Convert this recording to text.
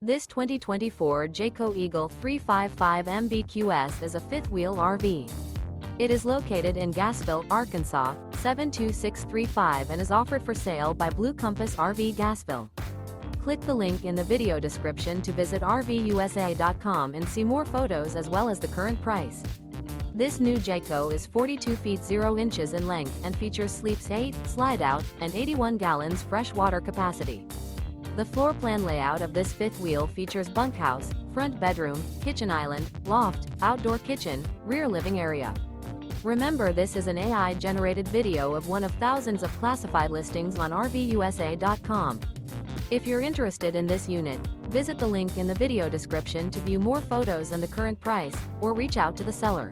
This 2024 Jayco Eagle 355 MBQS is a fifth-wheel RV. It is located in Gassville, Arkansas, 72635 and is offered for sale by Blue Compass RV Gassville. Click the link in the video description to visit RVUSA.com and see more photos as well as the current price. This new Jayco is 42 feet 0 inches in length and features sleeps 8, slide-out, and 81 gallons fresh water capacity. The floor plan layout of this fifth wheel features bunkhouse, front bedroom, kitchen island, loft, outdoor kitchen, rear living area. Remember, this is an AI-generated video of one of thousands of classified listings on RVUSA.com. If you're interested in this unit, visit the link in the video description to view more photos and the current price, or reach out to the seller.